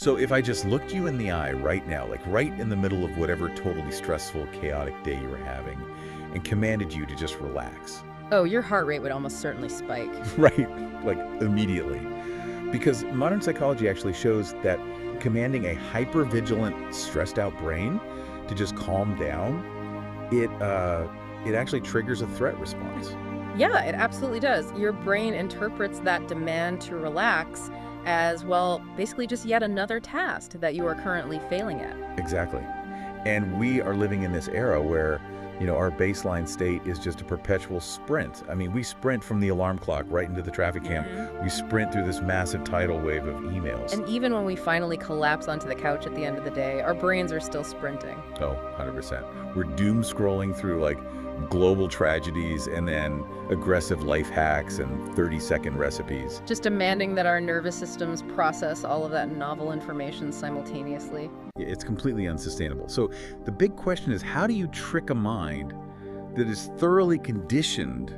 So if I just looked you in the eye right now, like right in the middle of whatever totally stressful, chaotic day you were having, and commanded you to just relax. Oh, your heart rate would almost certainly spike. Right, like immediately. Because modern psychology actually shows that commanding a hyper-vigilant, stressed-out brain to just calm down, it actually triggers a threat response. Yeah, it absolutely does. Your brain interprets that demand to relax as, well, basically just yet another task that you are currently failing at. Exactly. And we are living in this era where, our baseline state is just a perpetual sprint. I mean, we sprint from the alarm clock right into the traffic jam. We sprint through this massive tidal wave of emails. And even when we finally collapse onto the couch at the end of the day, our brains are still sprinting. Oh, 100%. We're doom scrolling through like global tragedies and then aggressive life hacks and 30-second recipes. Just demanding that our nervous systems process all of that novel information simultaneously. It's completely unsustainable. So the big question is, how do you trick a mind that is thoroughly conditioned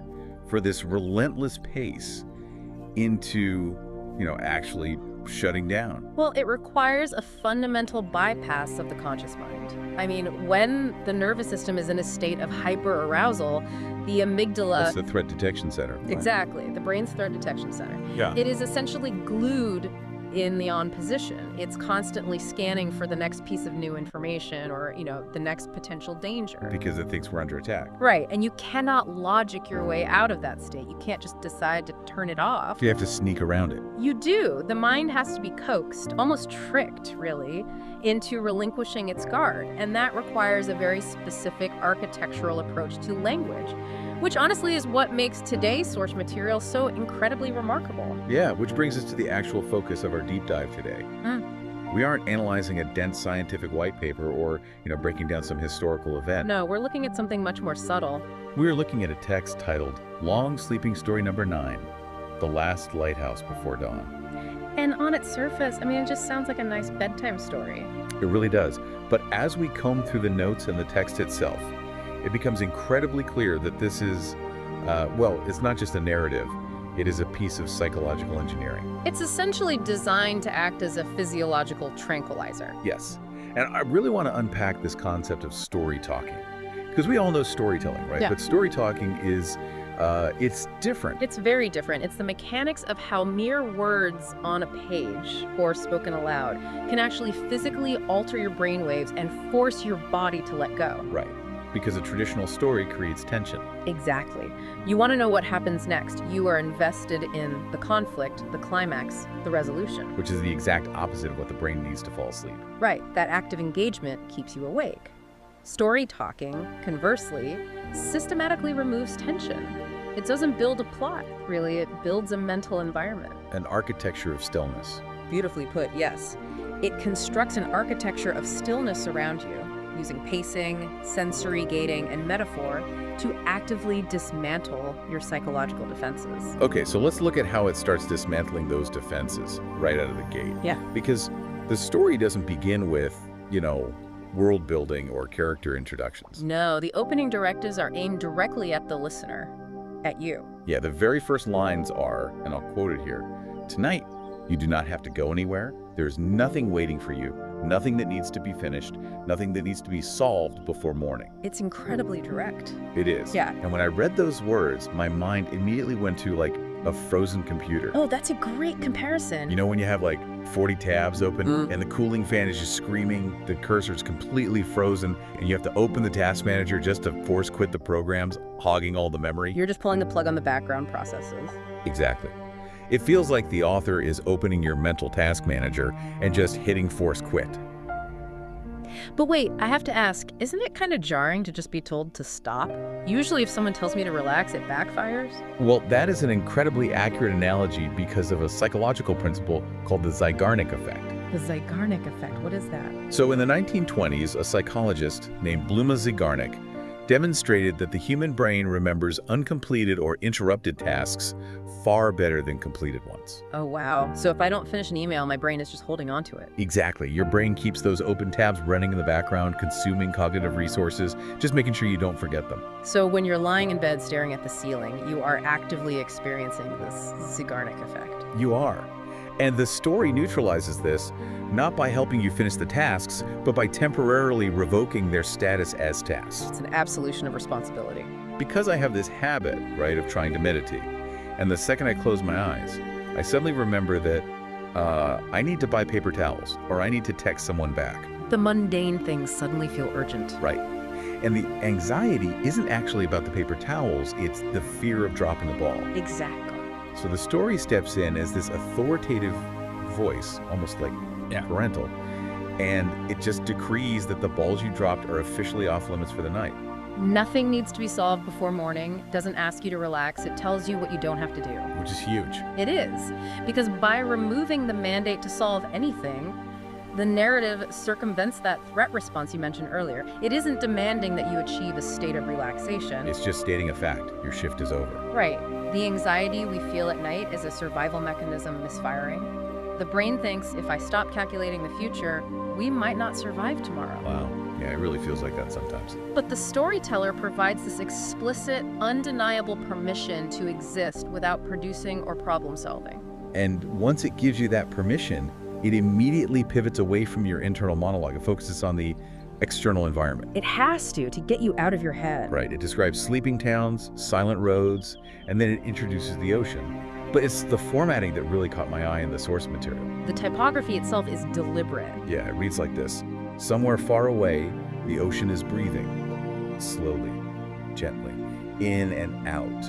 for this relentless pace into, actually shutting down? Well, it requires a fundamental bypass of the conscious mind. I mean, when the nervous system is in a state of hyper-arousal, the amygdala... That's the threat detection center. Exactly, the brain's threat detection center. Yeah. It is essentially glued in the on position. It's constantly scanning for the next piece of new information or, the next potential danger. Because it thinks we're under attack. Right, and you cannot logic your way out of that state. You can't just decide to turn it off. You have to sneak around it. You do. The mind has to be coaxed, almost tricked, really, into relinquishing its guard. And that requires a very specific architectural approach to language, which honestly is what makes today's source material so incredibly remarkable. Yeah, which brings us to the actual focus of our deep dive today. We aren't analyzing a dense scientific white paper or, breaking down some historical event. No, we're looking at something much more subtle. We're looking at a text titled Long Sleeping Story Number 9, The Last Lighthouse Before Dawn. And on its surface, it just sounds like a nice bedtime story. It really does. But as we comb through the notes and the text itself, it becomes incredibly clear that this is, it's not just a narrative. It is a piece of psychological engineering. It's essentially designed to act as a physiological tranquilizer. Yes. And I really want to unpack this concept of story talking. Because we all know storytelling, right? Yeah. But story talking is, it's different. It's very different. It's the mechanics of how mere words on a page or spoken aloud can actually physically alter your brainwaves and force your body to let go. Right. Because a traditional story creates tension. Exactly. You want to know what happens next. You are invested in the conflict, the climax, the resolution. Which is the exact opposite of what the brain needs to fall asleep. Right. That active engagement keeps you awake. Story talking, conversely, systematically removes tension. It doesn't build a plot, really. It builds a mental environment. An architecture of stillness. Beautifully put, yes. It constructs an architecture of stillness around you, using pacing, sensory gating, and metaphor to actively dismantle your psychological defenses. Okay, so let's look at how it starts dismantling those defenses right out of the gate. Yeah. Because the story doesn't begin with, world building or character introductions. No, the opening directives are aimed directly at the listener, at you. Yeah, the very first lines are, and I'll quote it here, "Tonight, you do not have to go anywhere. There's nothing waiting for you. Nothing that needs to be finished, nothing that needs to be solved before morning." It's incredibly direct. It is. Yeah. And when I read those words, my mind immediately went to like a frozen computer. Oh, that's a great comparison. When you have like 40 tabs open and the cooling fan is just screaming, the cursor's completely frozen, and you have to open the task manager just to force quit the programs, hogging all the memory. You're just pulling the plug on the background processes. Exactly. It feels like the author is opening your mental task manager and just hitting force quit. But wait, I have to ask, isn't it kind of jarring to just be told to stop? Usually if someone tells me to relax, it backfires. Well, that is an incredibly accurate analogy because of a psychological principle called the Zeigarnik effect. The Zeigarnik effect, what is that? So in the 1920s, a psychologist named Bluma Zeigarnik demonstrated that the human brain remembers uncompleted or interrupted tasks far better than completed ones. Oh, wow. So if I don't finish an email, my brain is just holding on to it. Exactly. Your brain keeps those open tabs running in the background, consuming cognitive resources, just making sure you don't forget them. So when you're lying in bed staring at the ceiling, you are actively experiencing this Zeigarnik effect. You are. And the story neutralizes this, not by helping you finish the tasks, but by temporarily revoking their status as tasks. It's an absolution of responsibility. Because I have this habit, right, of trying to meditate, and the second I close my eyes, I suddenly remember that I need to buy paper towels, or I need to text someone back. The mundane things suddenly feel urgent. Right. And the anxiety isn't actually about the paper towels, it's the fear of dropping the ball. Exactly. So the story steps in as this authoritative voice, almost like parental, and it just decrees that the balls you dropped are officially off limits for the night. Nothing needs to be solved before morning. It doesn't ask you to relax. It tells you what you don't have to do. Which is huge. It is. Because by removing the mandate to solve anything, the narrative circumvents that threat response you mentioned earlier. It isn't demanding that you achieve a state of relaxation. It's just stating a fact. Your shift is over. Right. The anxiety we feel at night is a survival mechanism misfiring. The brain thinks if I stop calculating the future, we might not survive tomorrow. Wow. Yeah, it really feels like that sometimes. But the storyteller provides this explicit, undeniable permission to exist without producing or problem solving. And once it gives you that permission, it immediately pivots away from your internal monologue. It focuses on the external environment. It has to get you out of your head. Right. It describes sleeping towns, silent roads, and then it introduces the ocean. But it's the formatting that really caught my eye in the source material. The typography itself is deliberate. Yeah, it reads like this. Somewhere far away, the ocean is breathing, slowly, gently, in and out,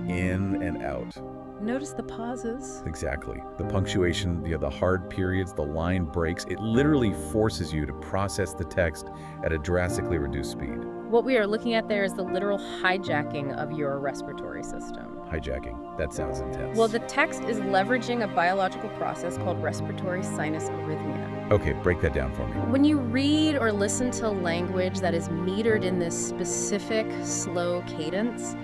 in and out. Notice the pauses. Exactly. The punctuation, the hard periods, the line breaks. It literally forces you to process the text at a drastically reduced speed. What we are looking at there is the literal hijacking of your respiratory system. Hijacking. That sounds intense. Well, the text is leveraging a biological process called respiratory sinus arrhythmia. Okay, break that down for me. When you read or listen to language that is metered in this specific, slow cadence,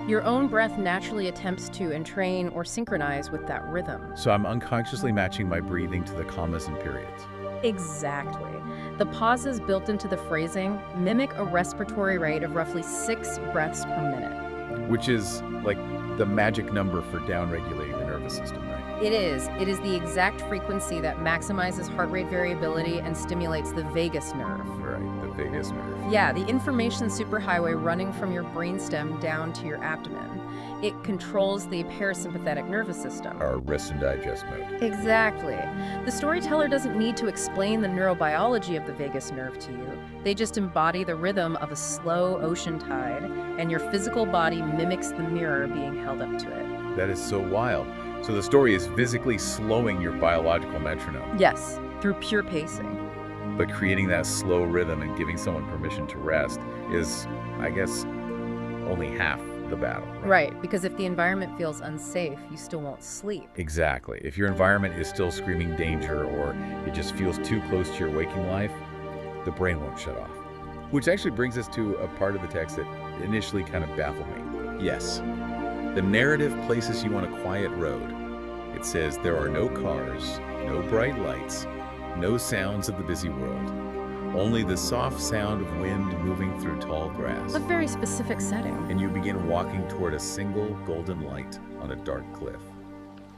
your own breath naturally attempts to entrain or synchronize with that rhythm. So I'm unconsciously matching my breathing to the commas and periods. Exactly. The pauses built into the phrasing mimic a respiratory rate of roughly 6 breaths per minute. Which is like the magic number for downregulating the nervous system, right? It is. It is the exact frequency that maximizes heart rate variability and stimulates the vagus nerve. Right, the vagus nerve. Yeah, the information superhighway running from your brainstem down to your abdomen. It controls the parasympathetic nervous system. Our rest and digest mode. Exactly. The storyteller doesn't need to explain the neurobiology of the vagus nerve to you. They just embody the rhythm of a slow ocean tide, and your physical body mimics the mirror being held up to it. That is so wild. So the story is physically slowing your biological metronome. Yes, through pure pacing. But creating that slow rhythm and giving someone permission to rest is, I guess, only half the battle. Right, because if the environment feels unsafe, you still won't sleep. Exactly. If your environment is still screaming danger or it just feels too close to your waking life, the brain won't shut off. Which actually brings us to a part of the text that initially kind of baffled me. Yes, the narrative places you on a quiet road. It says there are no cars, no bright lights, no sounds of the busy world. Only the soft sound of wind moving through tall grass. A very specific setting. And you begin walking toward a single golden light on a dark cliff.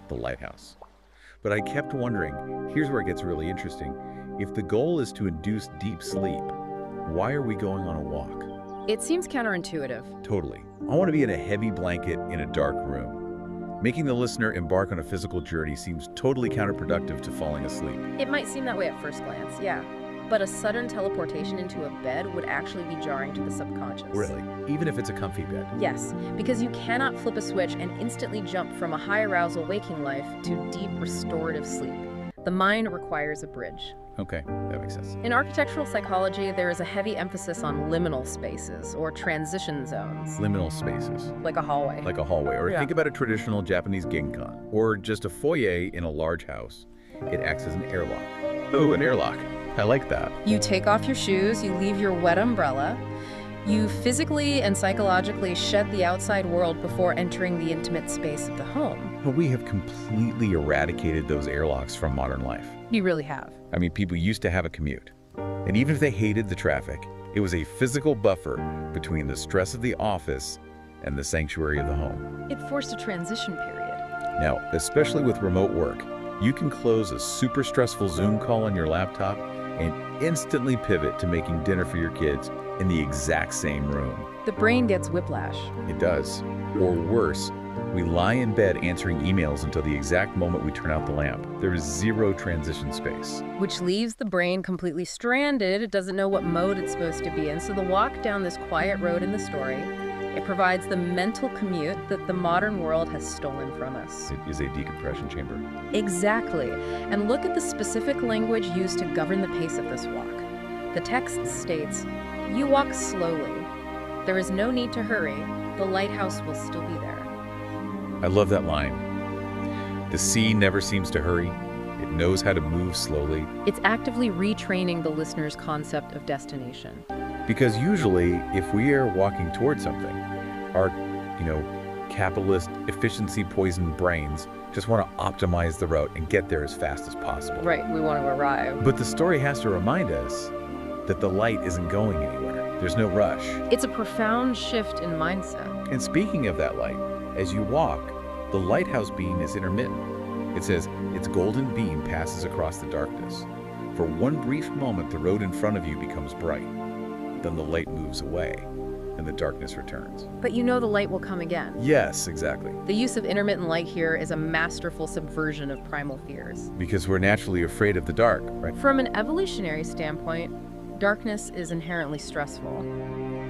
The lighthouse. But I kept wondering, here's where it gets really interesting. If the goal is to induce deep sleep, why are we going on a walk? It seems counterintuitive. Totally. I want to be in a heavy blanket in a dark room. Making the listener embark on a physical journey seems totally counterproductive to falling asleep. It might seem that way at first glance, yeah. But a sudden teleportation into a bed would actually be jarring to the subconscious. Really? Even if it's a comfy bed? Yes, because you cannot flip a switch and instantly jump from a high arousal waking life to deep restorative sleep. The mind requires a bridge. Okay, that makes sense. In architectural psychology, there is a heavy emphasis on liminal spaces or transition zones. Liminal spaces. Like a hallway. Like a hallway. Or think about a traditional Japanese genkan. Or just a foyer in a large house. It acts as an airlock. Oh, an airlock. I like that. You take off your shoes, you leave your wet umbrella, you physically and psychologically shed the outside world before entering the intimate space of the home. But we have completely eradicated those airlocks from modern life. You really have. I mean, people used to have a commute. And even if they hated the traffic, it was a physical buffer between the stress of the office and the sanctuary of the home. It forced a transition period. Now, especially with remote work, You can close a super stressful Zoom call on your laptop and instantly pivot to making dinner for your kids in the exact same room. The brain gets whiplash. It does. Or worse, we lie in bed answering emails until the exact moment we turn out the lamp. There is zero transition space. Which leaves the brain completely stranded. It doesn't know what mode it's supposed to be in. So the walk down this quiet road in the story, it provides the mental commute that the modern world has stolen from us. It is a decompression chamber. Exactly. And look at the specific language used to govern the pace of this walk. The text states, "You walk slowly. There is no need to hurry. The lighthouse will still be there." I love that line. The sea never seems to hurry. It knows how to move slowly. It's actively retraining the listener's concept of destination. Because usually, if we are walking towards something, our, capitalist, efficiency-poisoned brains just want to optimize the route and get there as fast as possible. Right, we want to arrive. But the story has to remind us that the light isn't going anywhere. There's no rush. It's a profound shift in mindset. And speaking of that light, as you walk, the lighthouse beam is intermittent. It says its golden beam passes across the darkness. For one brief moment, the road in front of you becomes bright. Then the light moves away, and the darkness returns. But you know the light will come again. Yes, exactly. The use of intermittent light here is a masterful subversion of primal fears. Because we're naturally afraid of the dark, right? From an evolutionary standpoint, darkness is inherently stressful.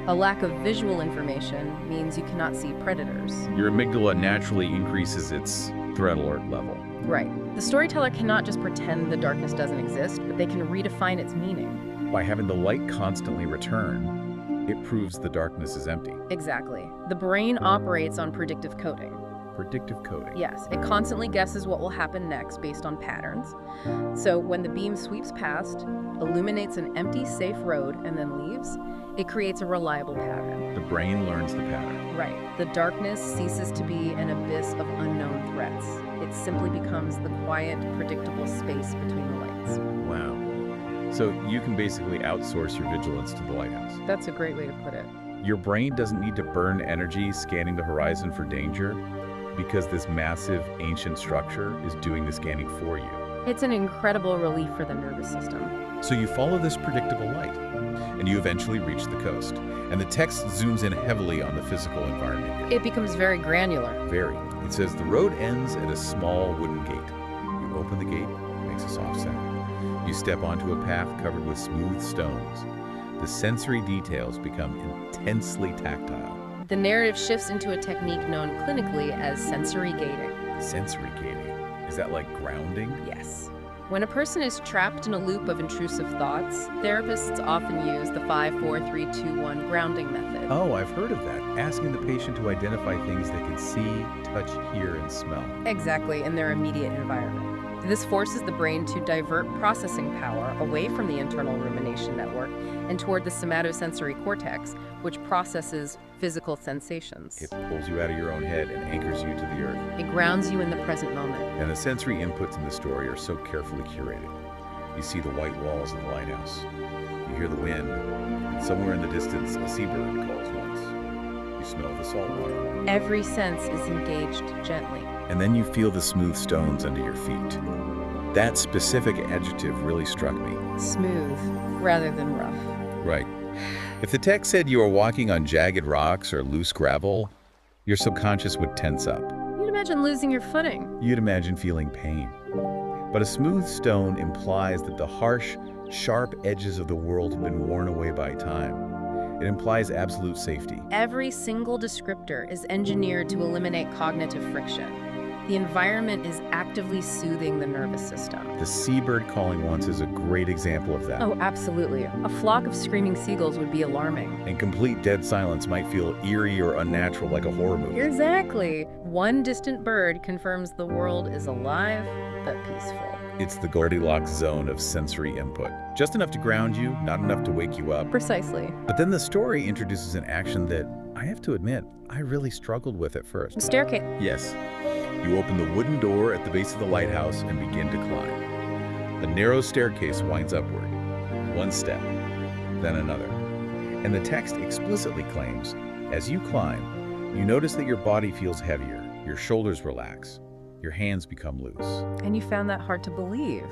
A lack of visual information means you cannot see predators. Your amygdala naturally increases its threat alert level. Right. The storyteller cannot just pretend the darkness doesn't exist, but they can redefine its meaning. By having the light constantly return, it proves the darkness is empty. Exactly. The brain operates on predictive coding. Predictive coding. Yes, it constantly guesses what will happen next based on patterns. So when the beam sweeps past, illuminates an empty, safe road, and then leaves, it creates a reliable pattern. The brain learns the pattern. Right. The darkness ceases to be an abyss of unknown threats. It simply becomes the quiet, predictable space between the lights. Wow. So you can basically outsource your vigilance to the lighthouse. That's a great way to put it. Your brain doesn't need to burn energy scanning the horizon for danger because this massive, ancient structure is doing the scanning for you. It's an incredible relief for the nervous system. So you follow this predictable light, and you eventually reach the coast. And the text zooms in heavily on the physical environment. It becomes very granular. Very. It says the road ends at a small wooden gate. You open the gate, it makes a soft sound. You step onto a path covered with smooth stones. The sensory details become intensely tactile. The narrative shifts into a technique known clinically as sensory gating. Sensory gating? Is that like grounding? Yes. When a person is trapped in a loop of intrusive thoughts, therapists often use the 5-4-3-2-1 grounding method. Oh, I've heard of that. Asking the patient to identify things they can see, touch, hear, and smell. Exactly, in their immediate environment. This forces the brain to divert processing power away from the internal rumination network and toward the somatosensory cortex, which processes physical sensations. It pulls you out of your own head and anchors you to the earth. It grounds you in the present moment. And the sensory inputs in the story are so carefully curated. You see the white walls of the lighthouse. You hear the wind. And somewhere in the distance, a seabird calls once. You smell the salt water. Every sense is engaged gently. And then you feel the smooth stones under your feet. That specific adjective really struck me. Smooth, rather than rough. Right. If the text said you were walking on jagged rocks or loose gravel, your subconscious would tense up. You'd imagine losing your footing. You'd imagine feeling pain. But a smooth stone implies that the harsh, sharp edges of the world have been worn away by time. It implies absolute safety. Every single descriptor is engineered to eliminate cognitive friction. The environment is actively soothing the nervous system. The seabird calling once is a great example of that. Oh, absolutely. A flock of screaming seagulls would be alarming. And complete dead silence might feel eerie or unnatural like a horror movie. Exactly. One distant bird confirms the world is alive but peaceful. It's the Goldilocks zone of sensory input. Just enough to ground you, not enough to wake you up. Precisely. But then the story introduces an action that, I have to admit, I really struggled with at first. Staircase. Yes. You open the wooden door at the base of the lighthouse and begin to climb. A narrow staircase winds upward. One step, then another. And the text explicitly claims, as you climb, you notice that your body feels heavier, your shoulders relax, your hands become loose. And you found that hard to believe.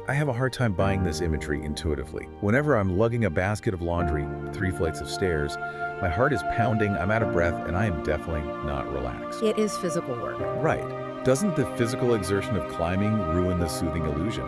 I have a hard time buying this imagery intuitively. Whenever I'm lugging a basket of laundry 3 flights of stairs, my heart is pounding, I'm out of breath, and I am definitely not relaxed. It is physical work. Right. Doesn't the physical exertion of climbing ruin the soothing illusion?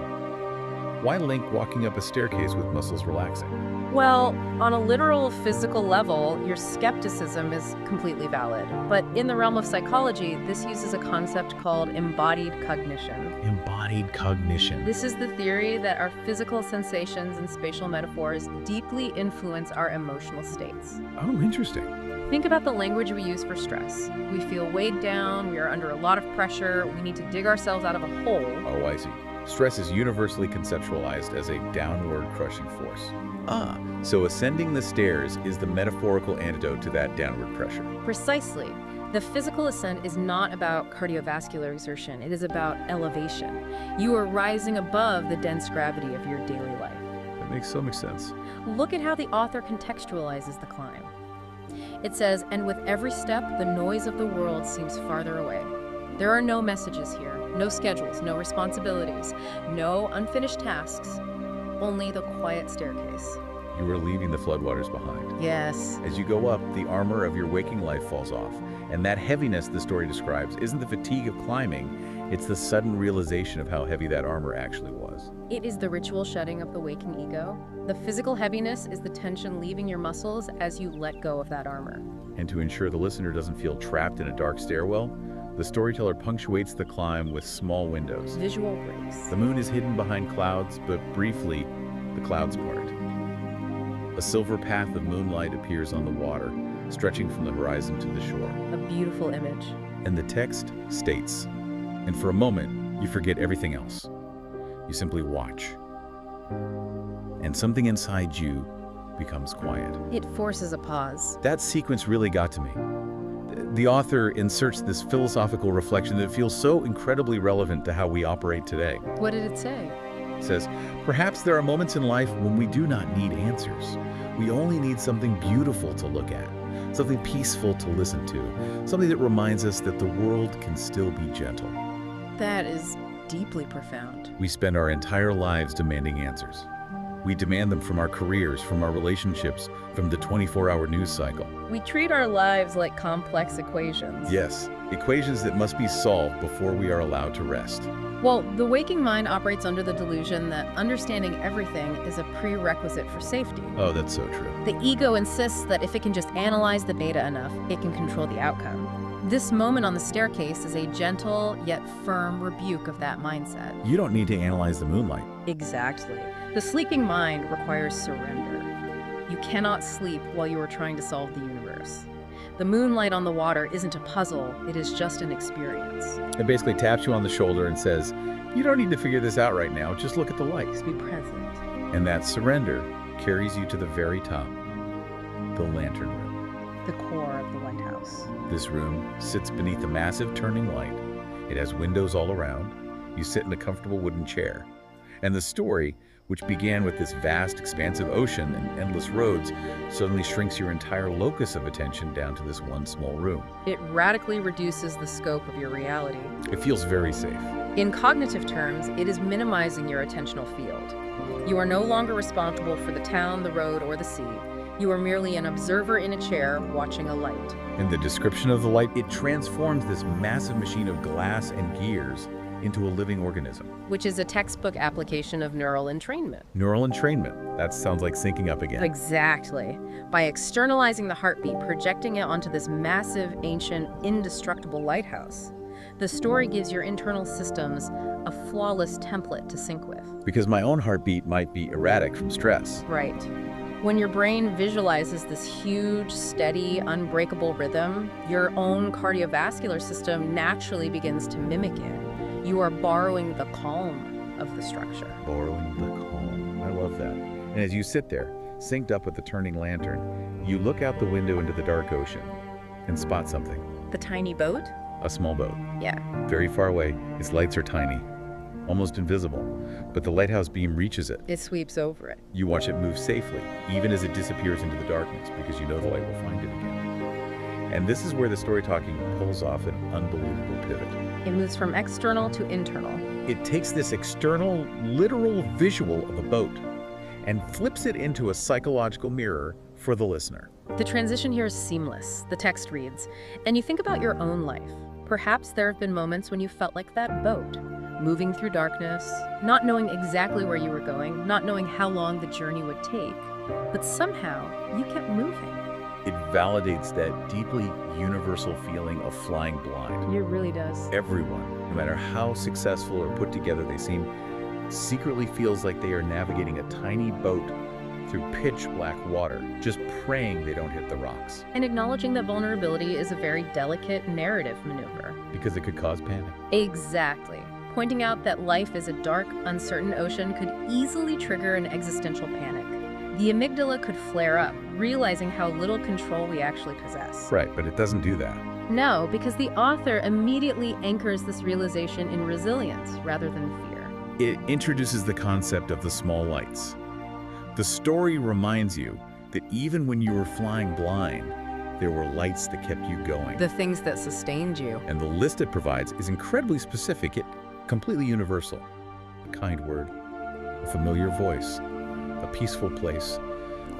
Why link walking up a staircase with muscles relaxing? Well, on a literal physical level, your skepticism is completely valid. But in the realm of psychology, this uses a concept called embodied cognition. Embodied cognition. This is the theory that our physical sensations and spatial metaphors deeply influence our emotional states. Oh, interesting. Think about the language we use for stress. We feel weighed down, we are under a lot of pressure, we need to dig ourselves out of a hole. Oh, I see. Stress is universally conceptualized as a downward crushing force. Ah, so ascending the stairs is the metaphorical antidote to that downward pressure. Precisely. The physical ascent is not about cardiovascular exertion, it is about elevation. You are rising above the dense gravity of your daily life. That makes so much sense. Look at how the author contextualizes the climb. It says, and with every step, the noise of the world seems farther away. There are no messages here, no schedules, no responsibilities, no unfinished tasks, only the quiet staircase. You are leaving the floodwaters behind. Yes. As you go up, the armor of your waking life falls off. And that heaviness the story describes isn't the fatigue of climbing, it's the sudden realization of how heavy that armor actually was. It is the ritual shedding of the waking ego. The physical heaviness is the tension leaving your muscles as you let go of that armor. And to ensure the listener doesn't feel trapped in a dark stairwell, the storyteller punctuates the climb with small windows. Visual breaks. The moon is hidden behind clouds, but briefly, the clouds part. A silver path of moonlight appears on the water, stretching from the horizon to the shore. A beautiful image. And the text states, and for a moment, you forget everything else. You simply watch. And something inside you becomes quiet. It forces a pause. That sequence really got to me. The author inserts this philosophical reflection that feels so incredibly relevant to how we operate today. What did it say? It says, perhaps there are moments in life when we do not need answers. We only need something beautiful to look at, something peaceful to listen to, something that reminds us that the world can still be gentle. That is deeply profound. We spend our entire lives demanding answers. We demand them from our careers, from our relationships, from the 24-hour news cycle. We treat our lives like complex equations. Yes, equations that must be solved before we are allowed to rest. Well, the waking mind operates under the delusion that understanding everything is a prerequisite for safety. Oh, that's so true. The ego insists that if it can just analyze the data enough, it can control the outcome. This moment on the staircase is a gentle yet firm rebuke of that mindset. You don't need to analyze the moonlight. Exactly. The sleeping mind requires surrender. You cannot sleep while you are trying to solve the universe. The moonlight on the water isn't a puzzle, it is just an experience. It basically taps you on the shoulder and says, you don't need to figure this out right now, just look at the light. Just be present. And that surrender carries you to the very top, the lantern room. The core of the lighthouse. This room sits beneath a massive turning light. It has windows all around. You sit in a comfortable wooden chair. And the story, which began with this vast, expansive ocean and endless roads, suddenly shrinks your entire locus of attention down to this one small room. It radically reduces the scope of your reality. It feels very safe. In cognitive terms, it is minimizing your attentional field. You are no longer responsible for the town, the road, or the sea. You are merely an observer in a chair watching a light. In the description of the light, it transforms this massive machine of glass and gears into a living organism. Which is a textbook application of neural entrainment. Neural entrainment. That sounds like syncing up again. Exactly. By externalizing the heartbeat, projecting it onto this massive, ancient, indestructible lighthouse, the story gives your internal systems a flawless template to sync with. Because my own heartbeat might be erratic from stress. Right. When your brain visualizes this huge, steady, unbreakable rhythm, your own cardiovascular system naturally begins to mimic it. You are borrowing the calm of the structure. Borrowing the calm. I love that. And as you sit there, synced up with the turning lantern, you look out the window into the dark ocean and spot something. The tiny boat? A small boat. Yeah. Very far away. Its lights are tiny, almost invisible, but the lighthouse beam reaches it. It sweeps over it. You watch it move safely, even as it disappears into the darkness, because you know the light will find it again. And this is where the story talking pulls off an unbelievable pivot. It moves from external to internal. It takes this external, literal visual of a boat and flips it into a psychological mirror for the listener. The transition here is seamless. The text reads, and you think about your own life. Perhaps there have been moments when you felt like that boat, moving through darkness, not knowing exactly where you were going, not knowing how long the journey would take, but somehow you kept moving. It validates that deeply universal feeling of flying blind. It really does. Everyone, no matter how successful or put together they seem, secretly feels like they are navigating a tiny boat through pitch black water, just praying they don't hit the rocks. And acknowledging that vulnerability is a very delicate narrative maneuver. Because it could cause panic. Exactly. Pointing out that life is a dark, uncertain ocean could easily trigger an existential panic. The amygdala could flare up, realizing how little control we actually possess. Right, but it doesn't do that. No, because the author immediately anchors this realization in resilience rather than fear. It introduces the concept of the small lights. The story reminds you that even when you were flying blind, there were lights that kept you going. The things that sustained you. And the list it provides is incredibly specific, yet completely universal. A kind word, a familiar voice, a peaceful place,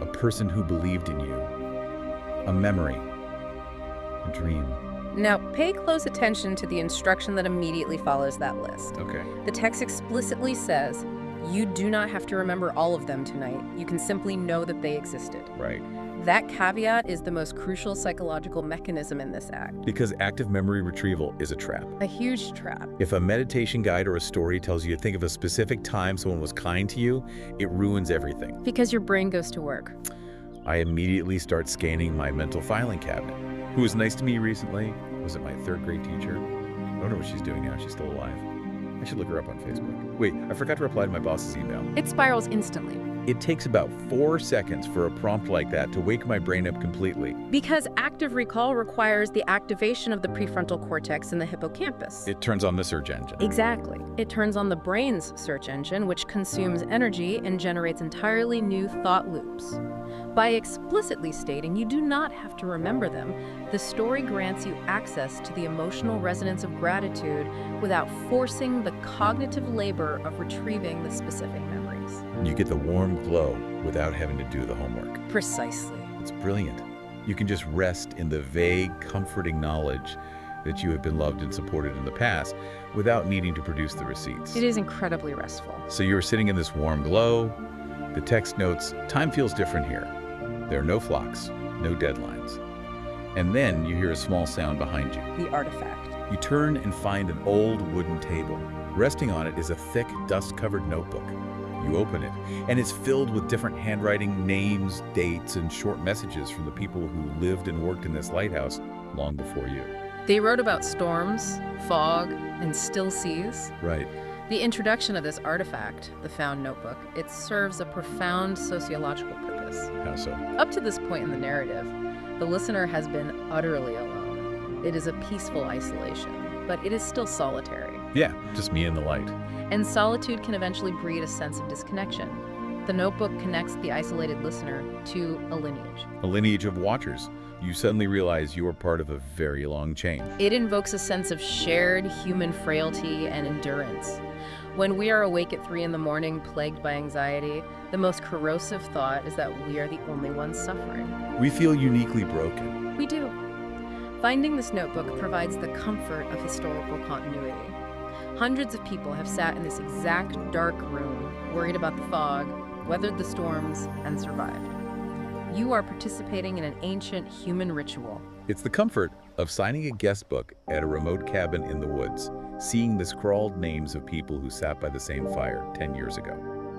a person who believed in you, a memory, a dream. Now, pay close attention to the instruction that immediately follows that list. Okay. The text explicitly says, you do not have to remember all of them tonight. You can simply know that they existed. Right. That caveat is the most crucial psychological mechanism in this act. Because active memory retrieval is a trap. A huge trap. If a meditation guide or a story tells you to think of a specific time someone was kind to you, it ruins everything. Because your brain goes to work. I immediately start scanning my mental filing cabinet. Who was nice to me recently? Was it my third grade teacher? I don't know what she's doing now. She's still alive. I should look her up on Facebook. Wait, I forgot to reply to my boss's email. It spirals instantly. It takes about 4 seconds for a prompt like that to wake my brain up completely. Because active recall requires the activation of the prefrontal cortex and the hippocampus. It turns on the search engine. Exactly. It turns on the brain's search engine, which consumes energy and generates entirely new thought loops. By explicitly stating you do not have to remember them, the story grants you access to the emotional resonance of gratitude without forcing the cognitive labor of retrieving the specific memories. You get the warm glow without having to do the homework. Precisely. It's brilliant. You can just rest in the vague, comforting knowledge that you have been loved and supported in the past without needing to produce the receipts. It is incredibly restful. So you're sitting in this warm glow. The text notes, time feels different here. There are no flocks, no deadlines. And then you hear a small sound behind you. The artifact. You turn and find an old wooden table. Resting on it is a thick, dust-covered notebook. You open it, and it's filled with different handwriting, names, dates, and short messages from the people who lived and worked in this lighthouse long before you. They wrote about storms, fog, and still seas. Right. The introduction of this artifact, the found notebook, it serves a profound sociological purpose. How so? Up to this point in the narrative, the listener has been utterly alone. It is a peaceful isolation, but it is still solitary. Yeah, just me and the light. And solitude can eventually breed a sense of disconnection. The notebook connects the isolated listener to a lineage. A lineage of watchers. You suddenly realize you are part of a very long chain. It invokes a sense of shared human frailty and endurance. When we are awake at 3 in the morning, plagued by anxiety, the most corrosive thought is that we are the only ones suffering. We feel uniquely broken. We do. Finding this notebook provides the comfort of historical continuity. Hundreds of people have sat in this exact dark room, worried about the fog, weathered the storms, and survived. You are participating in an ancient human ritual. It's the comfort of signing a guest book at a remote cabin in the woods, seeing the scrawled names of people who sat by the same fire 10 years ago.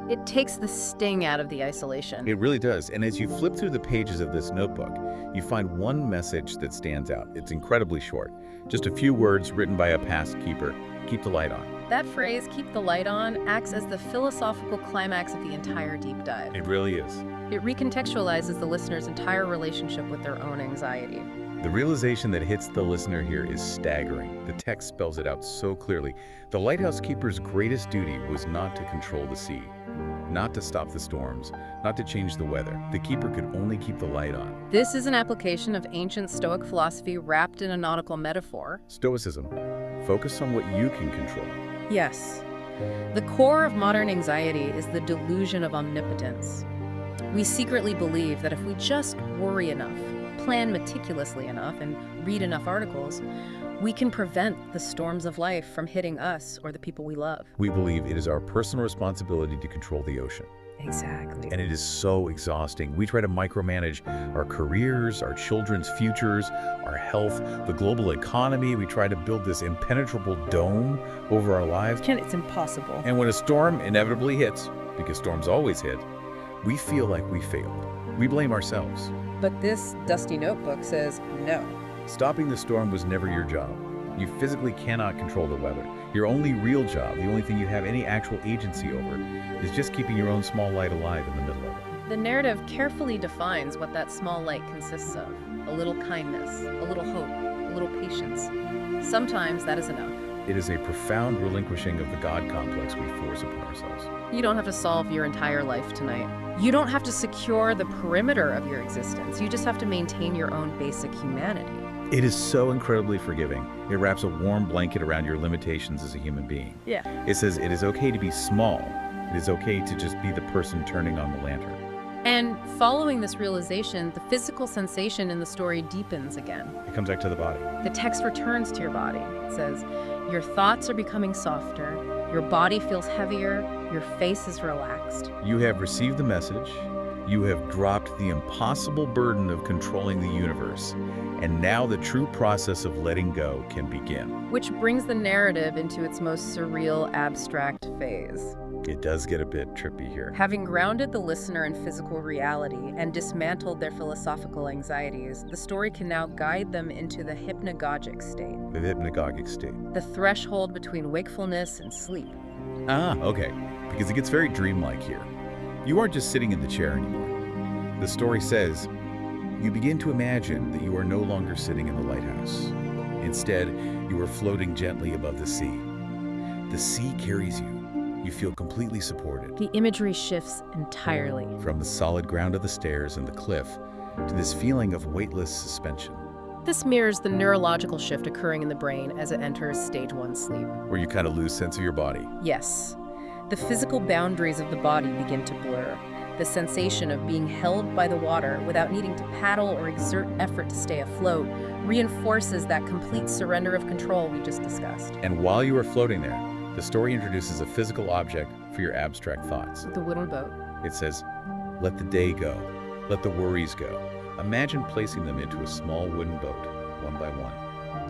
It takes the sting out of the isolation. It really does. And as you flip through the pages of this notebook, you find one message that stands out. It's incredibly short. Just a few words written by a past keeper. Keep the light on. That phrase, keep the light on, acts as the philosophical climax of the entire deep dive. It really is. It recontextualizes the listener's entire relationship with their own anxiety. The realization that hits the listener here is staggering. The text spells it out so clearly. The lighthouse keeper's greatest duty was not to control the sea, not to stop the storms, not to change the weather. The keeper could only keep the light on. This is an application of ancient Stoic philosophy wrapped in a nautical metaphor. Stoicism, Focus on what you can control. Yes. The core of modern anxiety is the delusion of omnipotence. We secretly believe that if we just worry enough, plan meticulously enough, and read enough articles, we can prevent the storms of life from hitting us or the people we love. We believe it is our personal responsibility to control the ocean. Exactly. And it is so exhausting. We try to micromanage our careers, our children's futures, our health, the global economy. We try to build this impenetrable dome over our lives. It's impossible. And when a storm inevitably hits, because storms always hit, we feel like we failed. We blame ourselves. But this dusty notebook says no. Stopping the storm was never your job. You physically cannot control the weather. Your only real job, the only thing you have any actual agency over, is just keeping your own small light alive in the middle of it. The narrative carefully defines what that small light consists of. A little kindness, a little hope, a little patience. Sometimes that is enough. It is a profound relinquishing of the God complex we force upon ourselves. You don't have to solve your entire life tonight. You don't have to secure the perimeter of your existence. You just have to maintain your own basic humanity. It is so incredibly forgiving. It wraps a warm blanket around your limitations as a human being. Yeah. It says it is okay to be small. It is okay to just be the person turning on the lantern. And following this realization, the physical sensation in the story deepens again. It comes back to the body. The text returns to your body. It says, your thoughts are becoming softer, your body feels heavier, your face is relaxed. You have received the message. You have dropped the impossible burden of controlling the universe. And now the true process of letting go can begin. Which brings the narrative into its most surreal, abstract phase. It does get a bit trippy here. Having grounded the listener in physical reality and dismantled their philosophical anxieties, the story can now guide them into the hypnagogic state. The hypnagogic state. The threshold between wakefulness and sleep. Ah, okay. Because it gets very dreamlike here. You aren't just sitting in the chair anymore. The story says, you begin to imagine that you are no longer sitting in the lighthouse. Instead, you are floating gently above the sea. The sea carries you. You feel completely supported. The imagery shifts entirely. From the solid ground of the stairs and the cliff to this feeling of weightless suspension. This mirrors the neurological shift occurring in the brain as it enters stage 1 sleep. Where you kind of lose sense of your body. Yes. The physical boundaries of the body begin to blur. The sensation of being held by the water without needing to paddle or exert effort to stay afloat reinforces that complete surrender of control we just discussed. And while you are floating there, the story introduces a physical object for your abstract thoughts. The wooden boat. It says, let the day go. Let the worries go. Imagine placing them into a small wooden boat, one by one.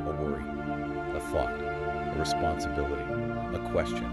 A worry, a thought, a responsibility, a question,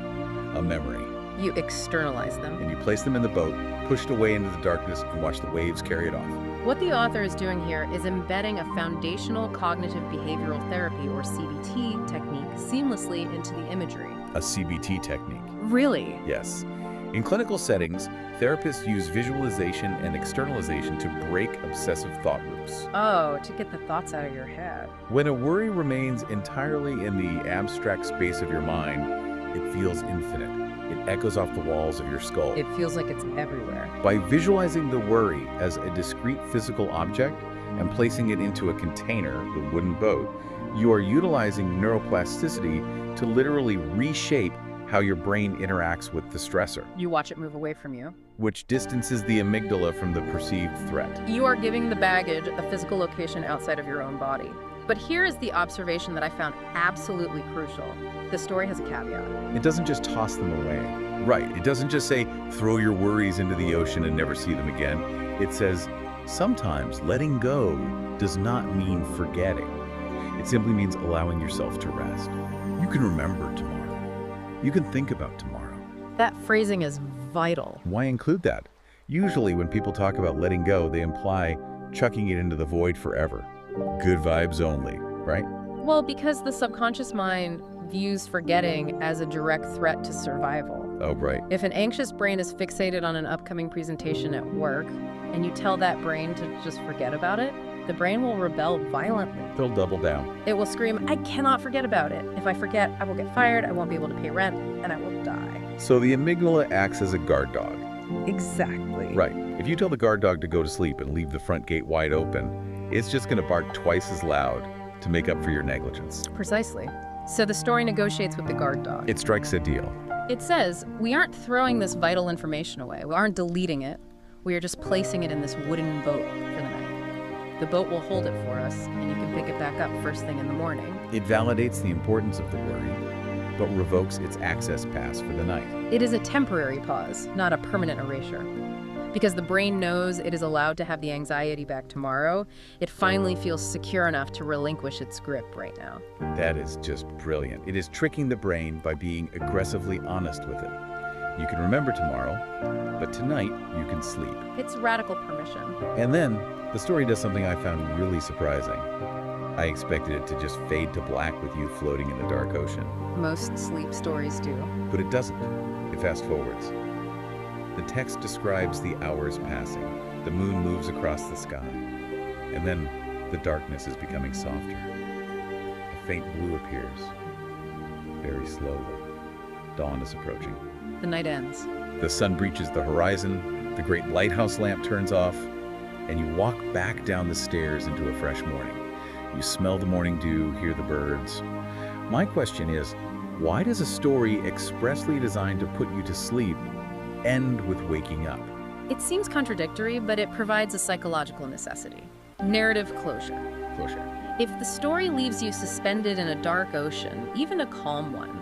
a memory. You externalize them. And you place them in the boat, push it away into the darkness, and watch the waves carry it off. What the author is doing here is embedding a foundational cognitive behavioral therapy, or CBT, technique seamlessly into the imagery. A CBT technique. Really? Yes. In clinical settings, therapists use visualization and externalization to break obsessive thought loops. Oh, to get the thoughts out of your head. When a worry remains entirely in the abstract space of your mind, it feels infinite. It echoes off the walls of your skull. It feels like it's everywhere. By visualizing the worry as a discrete physical object and placing it into a container, the wooden boat, you are utilizing neuroplasticity to literally reshape how your brain interacts with the stressor. You watch it move away from you. Which distances the amygdala from the perceived threat. You are giving the baggage a physical location outside of your own body. But here is the observation that I found absolutely crucial. The story has a caveat. It doesn't just toss them away. Right, it doesn't just say, throw your worries into the ocean and never see them again. It says, sometimes letting go does not mean forgetting. It simply means allowing yourself to rest. You can remember tomorrow. You can think about tomorrow. That phrasing is vital. Why include that? Usually when people talk about letting go, they imply chucking it into the void forever. Good vibes only, right? Well, because the subconscious mind views forgetting as a direct threat to survival. Oh, right. If an anxious brain is fixated on an upcoming presentation at work, and you tell that brain to just forget about it, the brain will rebel violently. They'll double down. It will scream, I cannot forget about it. If I forget, I will get fired, I won't be able to pay rent, and I will die. So the amygdala acts as a guard dog. Exactly. Right. If you tell the guard dog to go to sleep and leave the front gate wide open, it's just going to bark twice as loud to make up for your negligence. Precisely. So the story negotiates with the guard dog. It strikes a deal. It says, we aren't throwing this vital information away. We aren't deleting it. We are just placing it in this wooden boat for the night. The boat will hold it for us, and you can pick it back up first thing in the morning. It validates the importance of the worry, but revokes its access pass for the night. It is a temporary pause, not a permanent erasure. Because the brain knows it is allowed to have the anxiety back tomorrow, it finally feels secure enough to relinquish its grip right now. That is just brilliant. It is tricking the brain by being aggressively honest with it. You can remember tomorrow, but tonight you can sleep. It's radical permission. And then the story does something I found really surprising. I expected it to just fade to black with you floating in the dark ocean. Most sleep stories do. But it doesn't. It fast forwards. The text describes the hours passing. The moon moves across the sky. And then the darkness is becoming softer. A faint blue appears. Very slowly. Dawn is approaching. The night ends. The sun breaches the horizon, the great lighthouse lamp turns off, and you walk back down the stairs into a fresh morning. You smell the morning dew, hear the birds. My question is, why does a story expressly designed to put you to sleep end with waking up? It seems contradictory, but it provides a psychological necessity. Narrative closure. If the story leaves you suspended in a dark ocean, even a calm one,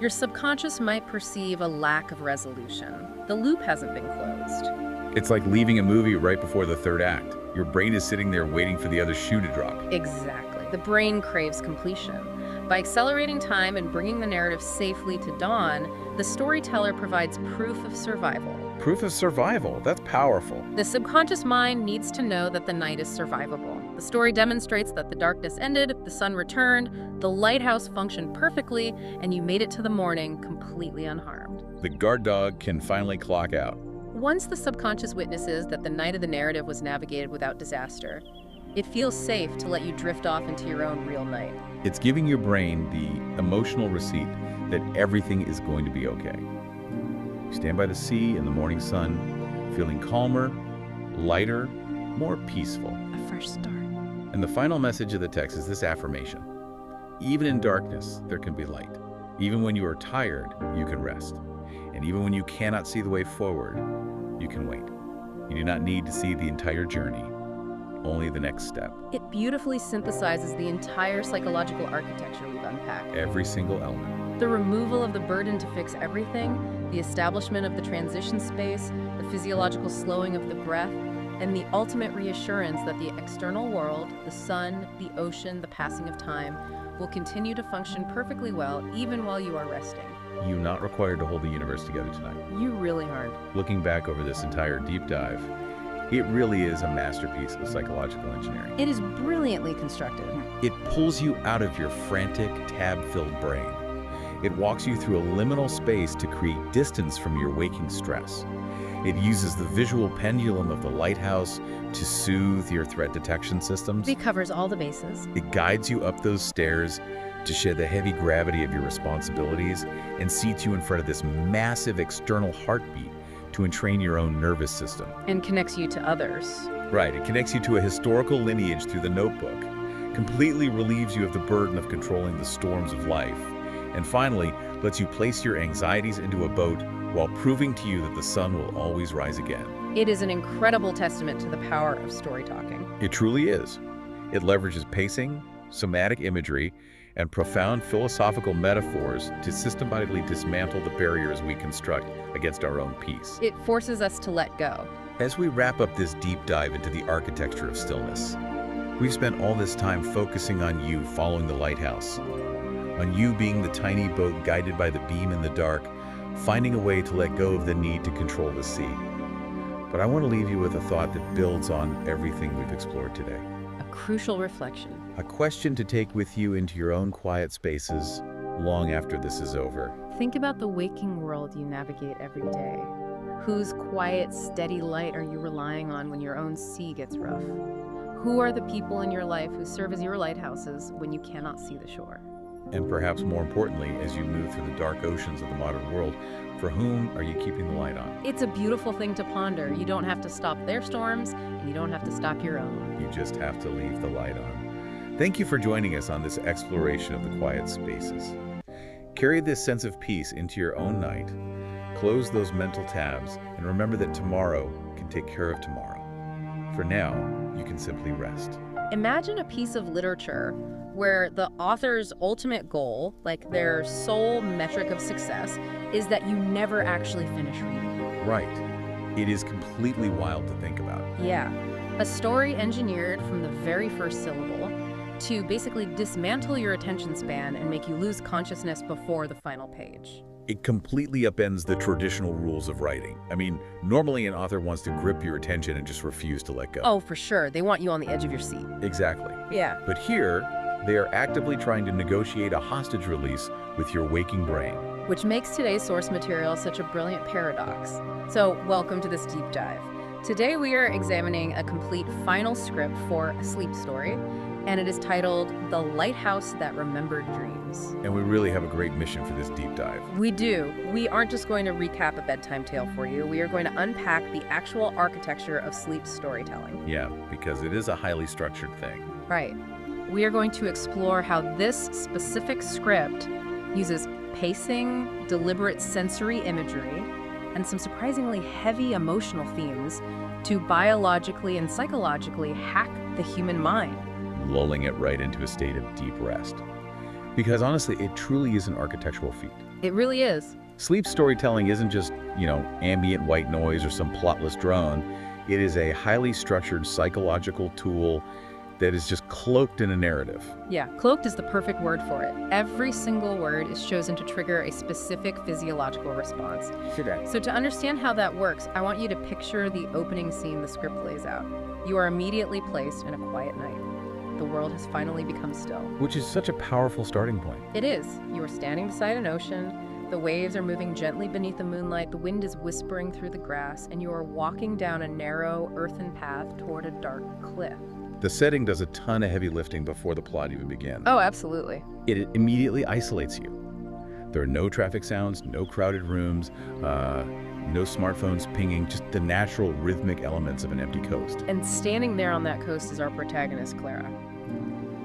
your subconscious might perceive a lack of resolution. The loop hasn't been closed. It's like leaving a movie right before the third act. Your brain is sitting there waiting for the other shoe to drop. Exactly. The brain craves completion. By accelerating time and bringing the narrative safely to dawn, the storyteller provides proof of survival. Proof of survival, that's powerful. The subconscious mind needs to know that the night is survivable. The story demonstrates that the darkness ended, the sun returned, the lighthouse functioned perfectly, and you made it to the morning completely unharmed. The guard dog can finally clock out. Once the subconscious witnesses that the night of the narrative was navigated without disaster, it feels safe to let you drift off into your own real night. It's giving your brain the emotional receipt that everything is going to be okay. You stand by the sea in the morning sun, feeling calmer, lighter, more peaceful. A fresh start. And the final message of the text is this affirmation. Even in darkness, there can be light. Even when you are tired, you can rest. And even when you cannot see the way forward, you can wait. You do not need to see the entire journey, only the next step. It beautifully synthesizes the entire psychological architecture we've unpacked. Every single element. The removal of the burden to fix everything, the establishment of the transition space, the physiological slowing of the breath, and the ultimate reassurance that the external world, the sun, the ocean, the passing of time, will continue to function perfectly well even while you are resting. You're not required to hold the universe together tonight. You really aren't. Looking back over this entire deep dive, it really is a masterpiece of psychological engineering. It is brilliantly constructed. It pulls you out of your frantic, tab-filled brain. It walks you through a liminal space to create distance from your waking stress. It uses the visual pendulum of the lighthouse to soothe your threat detection systems. It covers all the bases. It guides you up those stairs to shed the heavy gravity of your responsibilities and seats you in front of this massive external heartbeat to entrain your own nervous system. And connects you to others. Right, it connects you to a historical lineage through the notebook, completely relieves you of the burden of controlling the storms of life, and finally lets you place your anxieties into a boat while proving to you that the sun will always rise again. It is an incredible testament to the power of story talking. It truly is. It leverages pacing, somatic imagery, and profound philosophical metaphors to systematically dismantle the barriers we construct against our own peace. It forces us to let go. As we wrap up this deep dive into the architecture of stillness, we've spent all this time focusing on you following the lighthouse, on you being the tiny boat guided by the beam in the dark, finding a way to let go of the need to control the sea. But I want to leave you with a thought that builds on everything we've explored today. A crucial reflection. A question to take with you into your own quiet spaces long after this is over. Think about the waking world you navigate every day. Whose quiet, steady light are you relying on when your own sea gets rough? Who are the people in your life who serve as your lighthouses when you cannot see the shore? And perhaps more importantly, as you move through the dark oceans of the modern world, for whom are you keeping the light on? It's a beautiful thing to ponder. You don't have to stop their storms, and you don't have to stop your own. You just have to leave the light on. Thank you for joining us on this exploration of the quiet spaces. Carry this sense of peace into your own night. Close those mental tabs and remember that tomorrow can take care of tomorrow. For now, you can simply rest. Imagine a piece of literature where the author's ultimate goal, like their sole metric of success, is that you never actually finish reading. Right. It is completely wild to think about. Yeah. A story engineered from the very first syllable to basically dismantle your attention span and make you lose consciousness before the final page. It completely upends the traditional rules of writing. I mean, normally an author wants to grip your attention and just refuse to let go. Oh, for sure. They want you on the edge of your seat. Exactly. Yeah. But here, they are actively trying to negotiate a hostage release with your waking brain. Which makes today's source material such a brilliant paradox. So, welcome to this deep dive. Today we are examining a complete final script for a sleep story, and it is titled The Lighthouse That Remembered Dreams. And we really have a great mission for this deep dive. We do. We aren't just going to recap a bedtime tale for you. We are going to unpack the actual architecture of sleep storytelling. Yeah, because it is a highly structured thing. Right. We are going to explore how this specific script uses pacing, deliberate sensory imagery, and some surprisingly heavy emotional themes to biologically and psychologically hack the human mind. Lulling it right into a state of deep rest. Because honestly, it truly is an architectural feat. It really is. Sleep storytelling isn't just, ambient white noise or some plotless drone. It is a highly structured psychological tool that is just cloaked in a narrative. Yeah, cloaked is the perfect word for it. Every single word is chosen to trigger a specific physiological response. So to understand how that works, I want you to picture the opening scene the script lays out. You are immediately placed in a quiet night. The world has finally become still. Which is such a powerful starting point. It is. You are standing beside an ocean. The waves are moving gently beneath the moonlight. The wind is whispering through the grass, and you are walking down a narrow, earthen path toward a dark cliff. The setting does a ton of heavy lifting before the plot even begins. Oh, absolutely. It immediately isolates you. There are no traffic sounds, no crowded rooms, no smartphones pinging, just the natural rhythmic elements of an empty coast. And standing there on that coast is our protagonist, Clara.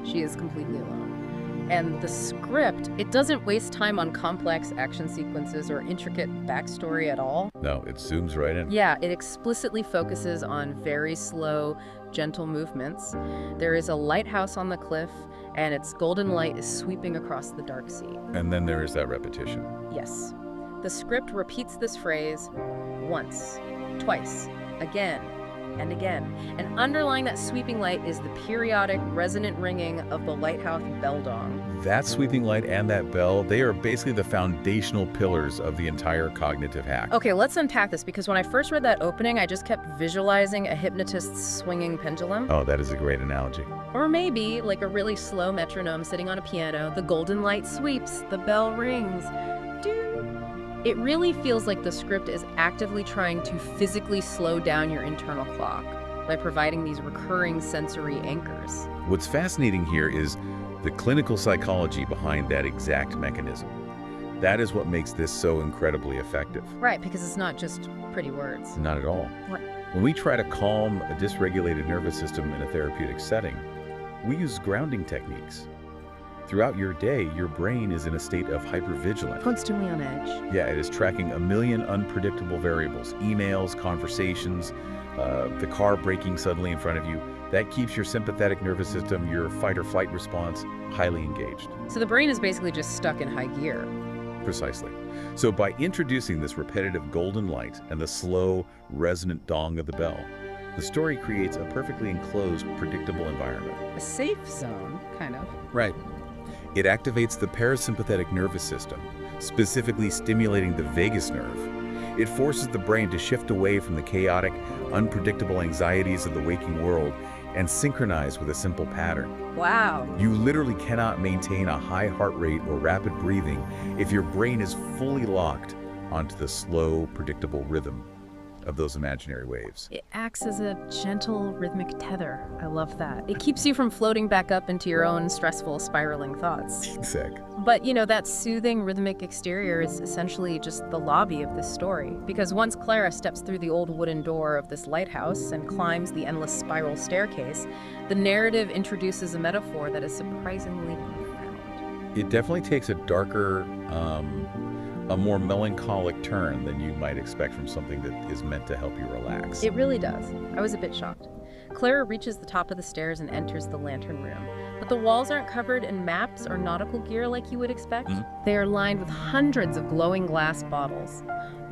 She is completely alone. And the script, it doesn't waste time on complex action sequences or intricate backstory at all. No, it zooms right in. Yeah, it explicitly focuses on very slow, gentle movements. There is a lighthouse on the cliff, and its golden light is sweeping across the dark sea. And then there is that repetition. Yes. The script repeats this phrase once, twice, again, and again. And underlying that sweeping light is the periodic resonant ringing of the lighthouse bell dong. That sweeping light and that bell, they are basically the foundational pillars of the entire cognitive hack. Okay, let's unpack this, because when I first read that opening, I just kept visualizing a hypnotist's swinging pendulum. Oh, that is a great analogy. Or maybe like a really slow metronome sitting on a piano. The golden light sweeps, the bell rings. It really feels like the script is actively trying to physically slow down your internal clock by providing these recurring sensory anchors. What's fascinating here is the clinical psychology behind that exact mechanism. That is what makes this so incredibly effective. Right, because it's not just pretty words. Not at all. Right. When we try to calm a dysregulated nervous system in a therapeutic setting, we use grounding techniques. Throughout your day, your brain is in a state of hypervigilance. Constantly on edge. Yeah, it is tracking a million unpredictable variables, emails, conversations, the car braking suddenly in front of you. That keeps your sympathetic nervous system, your fight or flight response, highly engaged. So the brain is basically just stuck in high gear. Precisely. So by introducing this repetitive golden light and the slow, resonant dong of the bell, the story creates a perfectly enclosed, predictable environment. A safe zone, kind of. Right. It activates the parasympathetic nervous system, specifically stimulating the vagus nerve. It forces the brain to shift away from the chaotic, unpredictable anxieties of the waking world and synchronize with a simple pattern. Wow. You literally cannot maintain a high heart rate or rapid breathing if your brain is fully locked onto the slow, predictable rhythm. of those imaginary waves. It acts as a gentle, rhythmic tether. I love that. It keeps you from floating back up into your own stressful, spiraling thoughts. Sick. But, that soothing, rhythmic exterior is essentially just the lobby of this story. Because once Clara steps through the old wooden door of this lighthouse and climbs the endless spiral staircase, the narrative introduces a metaphor that is surprisingly profound. It definitely takes a darker, a more melancholic turn than you might expect from something that is meant to help you relax. It really does. I was a bit shocked. Clara reaches the top of the stairs and enters the lantern room. But the walls aren't covered in maps or nautical gear like you would expect. They are lined with hundreds of glowing glass bottles.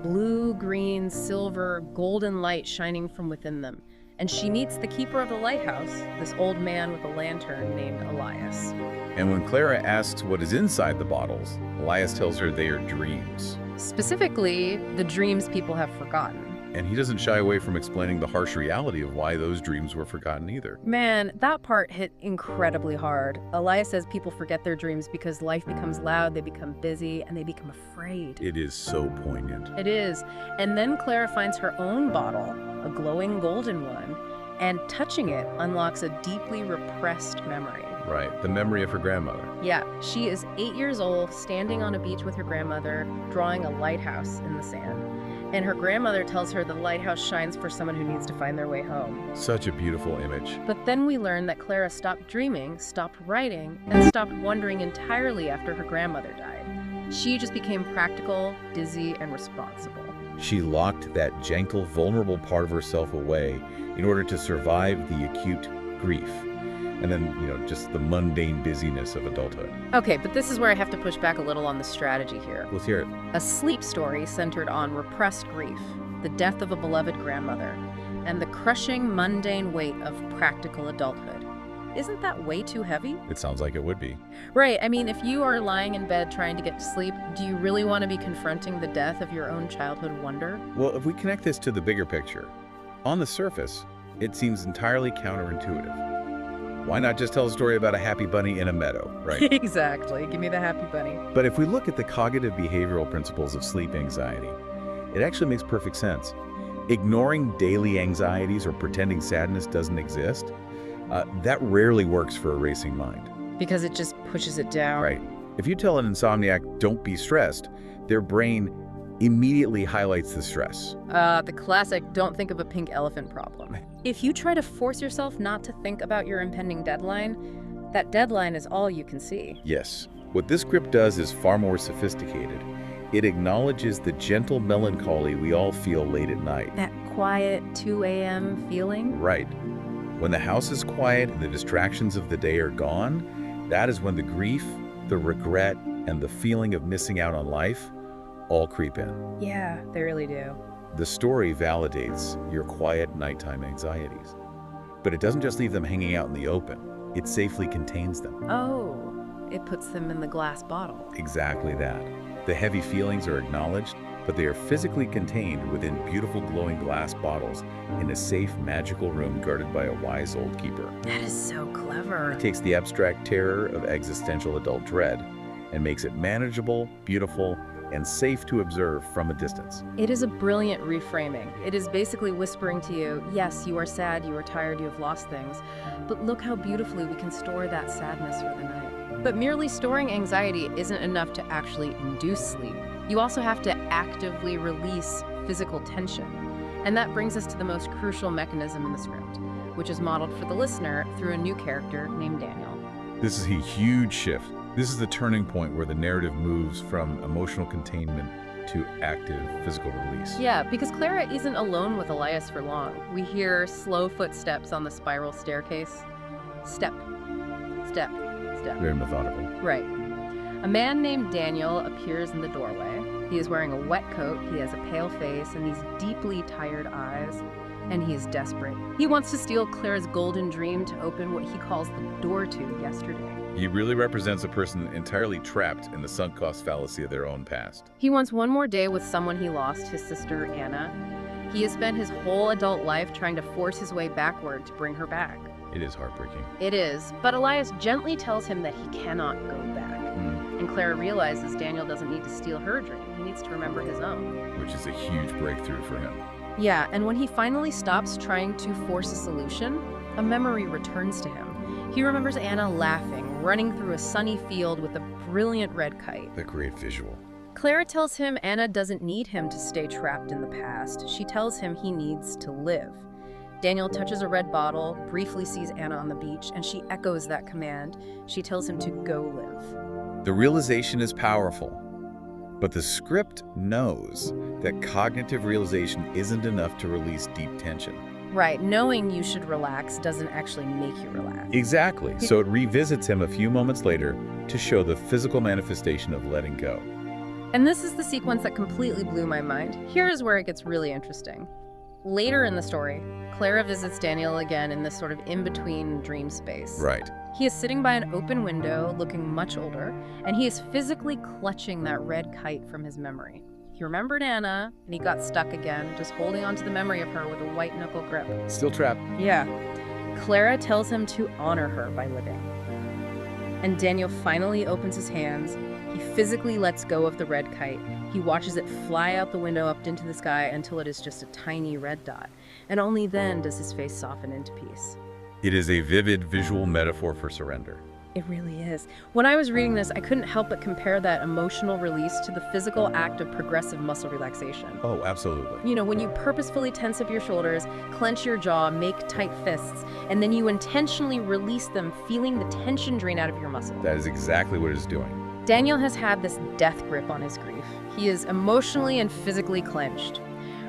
Blue, green, silver, golden light shining from within them. And she meets the keeper of the lighthouse, this old man with a lantern named Elias. And when Clara asks what is inside the bottles, Elias tells her they are dreams. Specifically, the dreams people have forgotten. And he doesn't shy away from explaining the harsh reality of why those dreams were forgotten either. Man, that part hit incredibly hard. Elias says people forget their dreams because life becomes loud, they become busy, and they become afraid. It is so poignant. It is. And then Clara finds her own bottle, a glowing golden one, and touching it unlocks a deeply repressed memory. Right, the memory of her grandmother. Yeah, she is 8 years old, standing on a beach with her grandmother, drawing a lighthouse in the sand. And her grandmother tells her the lighthouse shines for someone who needs to find their way home. Such a beautiful image. But then we learn that Clara stopped dreaming, stopped writing, and stopped wondering entirely after her grandmother died. She just became practical, dizzy, and responsible. She locked that gentle, vulnerable part of herself away in order to survive the acute grief. And then, just the mundane busyness of adulthood. Okay, but this is where I have to push back a little on the strategy here. Let's hear it. A sleep story centered on repressed grief, the death of a beloved grandmother, and the crushing, mundane weight of practical adulthood. Isn't that way too heavy? It sounds like it would be. Right. I mean, if you are lying in bed trying to get to sleep, do you really want to be confronting the death of your own childhood wonder? Well, if we connect this to the bigger picture, on the surface, it seems entirely counterintuitive. Why not just tell a story about a happy bunny in a meadow, right? Exactly. Give me the happy bunny. But if we look at the cognitive behavioral principles of sleep anxiety, it actually makes perfect sense. Ignoring daily anxieties or pretending sadness doesn't exist, that rarely works for a racing mind. Because it just pushes it down. Right. If you tell an insomniac, don't be stressed, their brain immediately highlights the stress. The classic don't think of a pink elephant problem. If you try to force yourself not to think about your impending deadline, that deadline is all you can see. Yes. What this script does is far more sophisticated. It acknowledges the gentle melancholy we all feel late at night. That quiet 2 a.m. feeling? Right. When the house is quiet and the distractions of the day are gone, that is when the grief, the regret, and the feeling of missing out on life all creep in. Yeah, they really do. The story validates your quiet nighttime anxieties. But it doesn't just leave them hanging out in the open. It safely contains them. Oh, it puts them in the glass bottle. Exactly that. The heavy feelings are acknowledged, but they are physically contained within beautiful glowing glass bottles in a safe, magical room guarded by a wise old keeper. That is so clever. It takes the abstract terror of existential adult dread and makes it manageable, beautiful, and safe to observe from a distance. It is a brilliant reframing. It is basically whispering to you, yes, you are sad, you are tired, you have lost things, but look how beautifully we can store that sadness for the night. But merely storing anxiety isn't enough to actually induce sleep. You also have to actively release physical tension. And that brings us to the most crucial mechanism in the script, which is modeled for the listener through a new character named Daniel. This is a huge shift. This is the turning point where the narrative moves from emotional containment to active physical release. Yeah, because Clara isn't alone with Elias for long. We hear slow footsteps on the spiral staircase. Step, step, step. Very methodical. Right. A man named Daniel appears in the doorway. He is wearing a wet coat, he has a pale face, and these deeply tired eyes. And he is desperate. He wants to steal Clara's golden dream to open what he calls the door to yesterday. He really represents a person entirely trapped in the sunk cost fallacy of their own past. He wants one more day with someone he lost, his sister Anna. He has spent his whole adult life trying to force his way backward to bring her back. It is heartbreaking. It is, but Elias gently tells him that he cannot go back. And Clara realizes Daniel doesn't need to steal her dream. He needs to remember his own. Which is a huge breakthrough for him. Yeah, and when he finally stops trying to force a solution, a memory returns to him. He remembers Anna laughing, running through a sunny field with a brilliant red kite. The great visual. Clara tells him Anna doesn't need him to stay trapped in the past. She tells him he needs to live. Daniel touches a red bottle, briefly sees Anna on the beach, and she echoes that command. She tells him to go live. The realization is powerful, but the script knows that cognitive realization isn't enough to release deep tension. Right, knowing you should relax doesn't actually make you relax. Exactly. So it revisits him a few moments later to show the physical manifestation of letting go. And this is the sequence that completely blew my mind. Here is where it gets really interesting. Later in the story, Clara visits Daniel again in this sort of in-between dream space. Right. He is sitting by an open window, looking much older, and he is physically clutching that red kite from his memory. He remembered Anna, and he got stuck again, just holding on to the memory of her with a white-knuckle grip. Still trapped. Yeah. Clara tells him to honor her by living. And Daniel finally opens his hands. He physically lets go of the red kite. He watches it fly out the window up into the sky until it is just a tiny red dot. And only then does his face soften into peace. It is a vivid visual metaphor for surrender. It really is. When I was reading this, I couldn't help but compare that emotional release to the physical act of progressive muscle relaxation. Oh, absolutely. You know, when you purposefully tense up your shoulders, clench your jaw, make tight fists, and then you intentionally release them, feeling the tension drain out of your muscles. That is exactly what it is doing. Daniel has had this death grip on his grief. He is emotionally and physically clenched.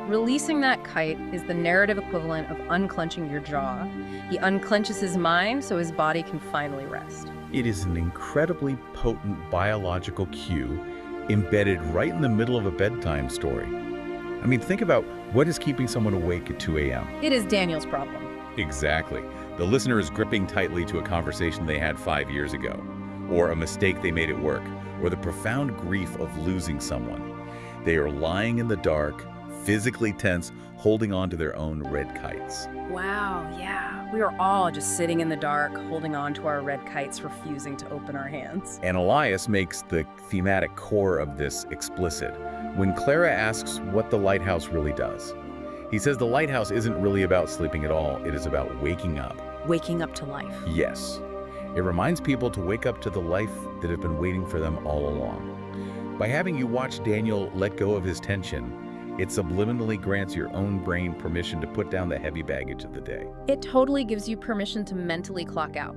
Releasing that kite is the narrative equivalent of unclenching your jaw. He unclenches his mind so his body can finally rest. It is an incredibly potent biological cue embedded right in the middle of a bedtime story. I mean, think about what is keeping someone awake at 2 a.m. It is Daniel's problem. Exactly. The listener is gripping tightly to a conversation they had 5 years ago, or a mistake they made at work, or the profound grief of losing someone. They are lying in the dark, physically tense, holding on to their own red kites. Wow, yeah. We are all just sitting in the dark, holding on to our red kites, refusing to open our hands. And Elias makes the thematic core of this explicit when Clara asks what the lighthouse really does. He says the lighthouse isn't really about sleeping at all, it is about waking up. Waking up to life. Yes. It reminds people to wake up to the life that has been waiting for them all along. By having you watch Daniel let go of his tension, it subliminally grants your own brain permission to put down the heavy baggage of the day. It totally gives you permission to mentally clock out.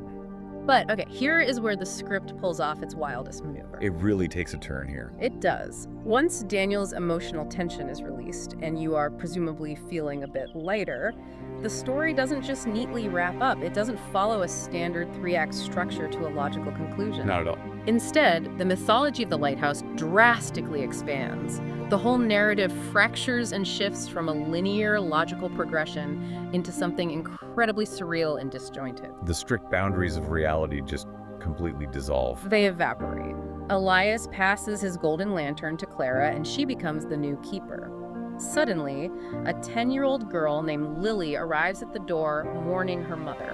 But, okay, here is where the script pulls off its wildest maneuver. It really takes a turn here. It does. Once Daniel's emotional tension is released, and you are presumably feeling a bit lighter, the story doesn't just neatly wrap up. It doesn't follow a standard 3-act structure to a logical conclusion. Not at all. Instead, the mythology of the lighthouse drastically expands. The whole narrative fractures and shifts from a linear, logical progression into something incredibly surreal and disjointed. The strict boundaries of reality just completely dissolve. They evaporate. Elias passes his golden lantern to Clara, and she becomes the new keeper. Suddenly, a 10-year-old girl named Lily arrives at the door, mourning her mother.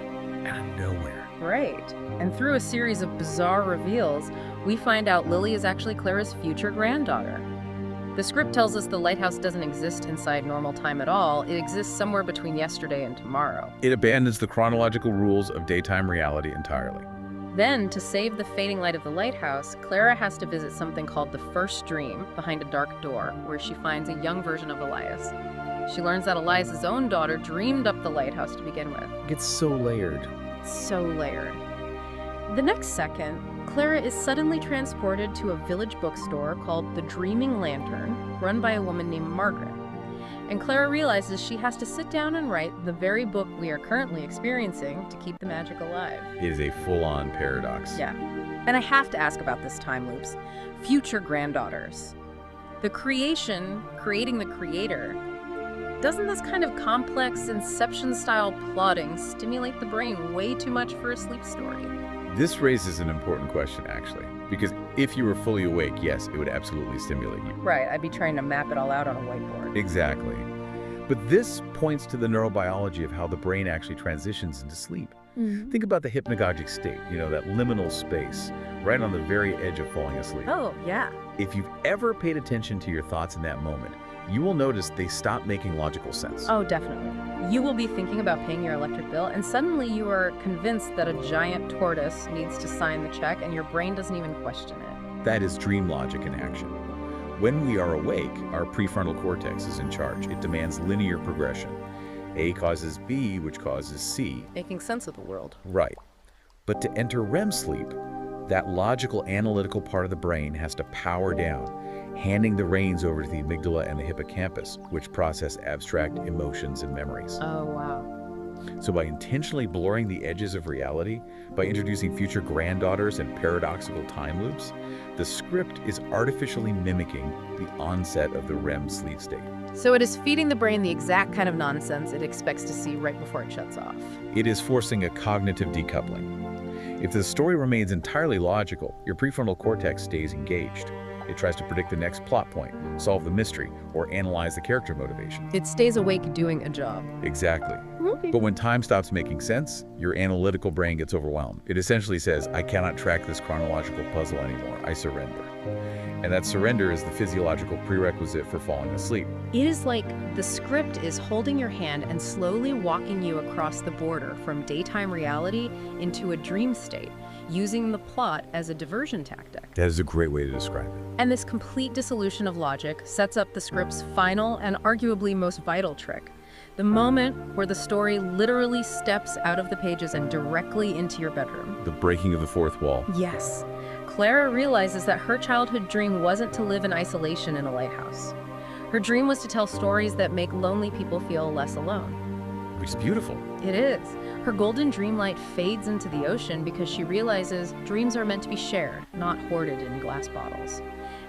Out of nowhere. Right. And through a series of bizarre reveals, we find out Lily is actually Clara's future granddaughter. The script tells us the lighthouse doesn't exist inside normal time at all. It exists somewhere between yesterday and tomorrow. It abandons the chronological rules of daytime reality entirely. Then, to save the fading light of the lighthouse, Clara has to visit something called the First Dream behind a dark door, where she finds a young version of Elias. She learns that Elias's own daughter dreamed up the lighthouse to begin with. It's so layered. So layered. The next second, Clara is suddenly transported to a village bookstore called The Dreaming Lantern, run by a woman named Margaret. And Clara realizes she has to sit down and write the very book we are currently experiencing to keep the magic alive. It is a full-on paradox. Yeah. And I have to ask about this time loops. Future granddaughters. The creation, creating the creator. Doesn't this kind of complex Inception-style plotting stimulate the brain way too much for a sleep story? This raises an important question, actually, because if you were fully awake, yes, it would absolutely stimulate you. Right, I'd be trying to map it all out on a whiteboard. Exactly. But this points to the neurobiology of how the brain actually transitions into sleep. Mm-hmm. Think about the hypnagogic state, that liminal space, right on the very edge of falling asleep. Oh, yeah. If you've ever paid attention to your thoughts in that moment, you will notice they stop making logical sense. Oh, definitely. You will be thinking about paying your electric bill, and suddenly you are convinced that a giant tortoise needs to sign the check, and your brain doesn't even question it. That is dream logic in action. When we are awake, our prefrontal cortex is in charge. It demands linear progression. A causes B, which causes C. Making sense of the world. Right. But to enter REM sleep, that logical, analytical part of the brain has to power down, handing the reins over to the amygdala and the hippocampus, which process abstract emotions and memories. Oh, wow. So by intentionally blurring the edges of reality, by introducing future granddaughters and paradoxical time loops, the script is artificially mimicking the onset of the REM sleep state. So it is feeding the brain the exact kind of nonsense it expects to see right before it shuts off. It is forcing a cognitive decoupling. If the story remains entirely logical, your prefrontal cortex stays engaged. It tries to predict the next plot point, solve the mystery, or analyze the character motivation. It stays awake doing a job. Exactly. Okay. But when time stops making sense, your analytical brain gets overwhelmed. It essentially says, I cannot track this chronological puzzle anymore. I surrender. And that surrender is the physiological prerequisite for falling asleep. It is like the script is holding your hand and slowly walking you across the border from daytime reality into a dream state, using the plot as a diversion tactic. That is a great way to describe it. And this complete dissolution of logic sets up the script's final and arguably most vital trick. The moment where the story literally steps out of the pages and directly into your bedroom. The breaking of the fourth wall. Yes. Clara realizes that her childhood dream wasn't to live in isolation in a lighthouse. Her dream was to tell stories that make lonely people feel less alone. Which is beautiful. It is. Her golden dream light fades into the ocean because she realizes dreams are meant to be shared, not hoarded in glass bottles.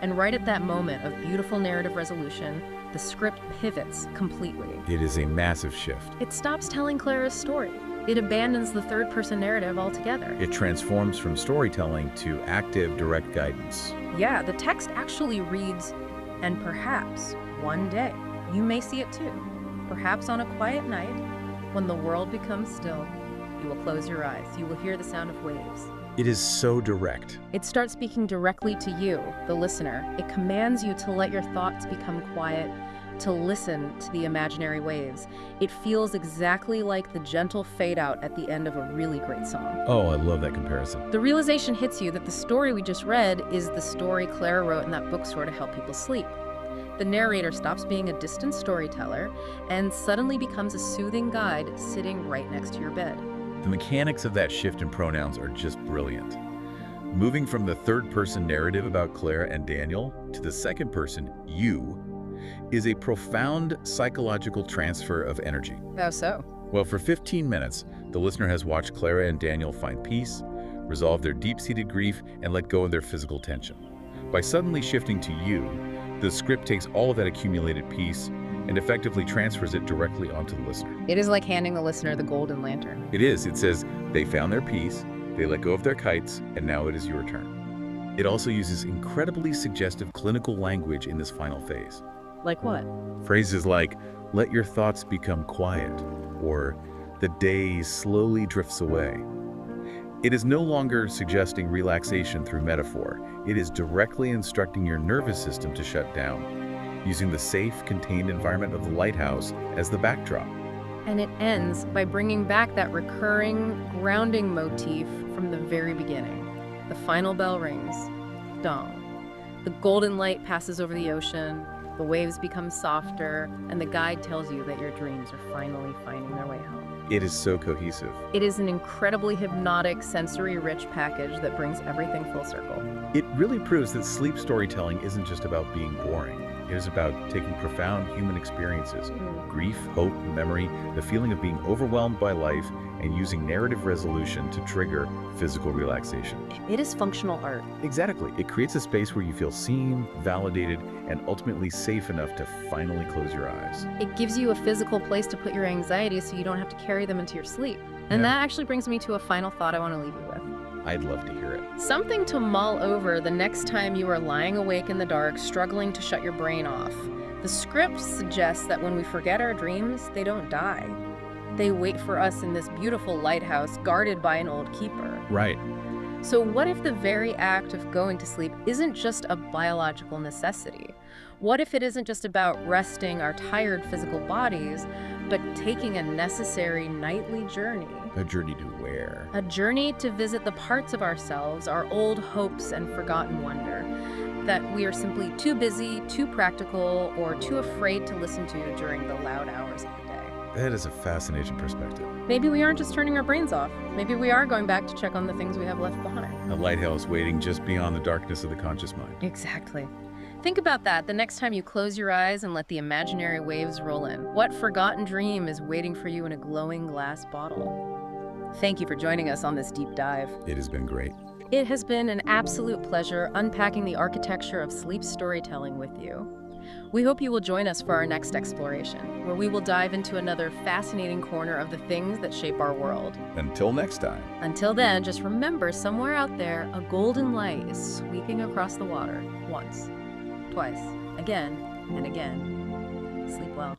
And right at that moment of beautiful narrative resolution, the script pivots completely. It is a massive shift. It stops telling Clara's story. It abandons the third-person narrative altogether. It transforms from storytelling to active, direct guidance. Yeah, the text actually reads, and perhaps one day you may see it too. Perhaps on a quiet night, when the world becomes still, you will close your eyes. You will hear the sound of waves. It is so direct. It starts speaking directly to you, the listener. It commands you to let your thoughts become quiet, to listen to the imaginary waves. It feels exactly like the gentle fade out at the end of a really great song. Oh, I love that comparison. The realization hits you that the story we just read is the story Clara wrote in that bookstore to help people sleep. The narrator stops being a distant storyteller and suddenly becomes a soothing guide sitting right next to your bed. The mechanics of that shift in pronouns are just brilliant. Moving from the third-person narrative about Clara and Daniel to the second-person, you, is a profound psychological transfer of energy. How so? Well, for 15 minutes, the listener has watched Clara and Daniel find peace, resolve their deep-seated grief, and let go of their physical tension. By suddenly shifting to you, the script takes all of that accumulated peace and effectively transfers it directly onto the listener. It is like handing the listener the golden lantern. It is. It says, they found their peace, they let go of their kites, and now it is your turn. It also uses incredibly suggestive clinical language in this final phase. Like what? Phrases like, let your thoughts become quiet, or the day slowly drifts away. It is no longer suggesting relaxation through metaphor. It is directly instructing your nervous system to shut down, using the safe, contained environment of the lighthouse as the backdrop. And it ends by bringing back that recurring, grounding motif from the very beginning. The final bell rings. Dawn. The golden light passes over the ocean, the waves become softer, and the guide tells you that your dreams are finally finding their way home. It is so cohesive. It is an incredibly hypnotic, sensory-rich package that brings everything full circle. It really proves that sleep storytelling isn't just about being boring. It is about taking profound human experiences, grief, hope, memory, the feeling of being overwhelmed by life, and using narrative resolution to trigger physical relaxation. It is functional art. Exactly. It creates a space where you feel seen, validated, and ultimately safe enough to finally close your eyes. It gives you a physical place to put your anxieties so you don't have to carry them into your sleep. And that actually brings me to a final thought I want to leave you with. I'd love to hear it. Something to mull over the next time you are lying awake in the dark, struggling to shut your brain off. The script suggests that when we forget our dreams, they don't die. They wait for us in this beautiful lighthouse guarded by an old keeper. Right. So what if the very act of going to sleep isn't just a biological necessity? What if it isn't just about resting our tired physical bodies, but taking a necessary nightly journey? A journey to where? A journey to visit the parts of ourselves, our old hopes and forgotten wonder, that we are simply too busy, too practical, or too afraid to listen to during the loud hours of the day. That is a fascinating perspective. Maybe we aren't just turning our brains off. Maybe we are going back to check on the things we have left behind. A lighthouse waiting just beyond the darkness of the conscious mind. Exactly. Think about that the next time you close your eyes and let the imaginary waves roll in. What forgotten dream is waiting for you in a glowing glass bottle? Thank you for joining us on this deep dive. It has been great. It has been an absolute pleasure unpacking the architecture of sleep storytelling with you. We hope you will join us for our next exploration, where we will dive into another fascinating corner of the things that shape our world. Until next time. Until then, just remember, somewhere out there, a golden light is sweeping across the water. Once, twice, again, and again. Sleep well.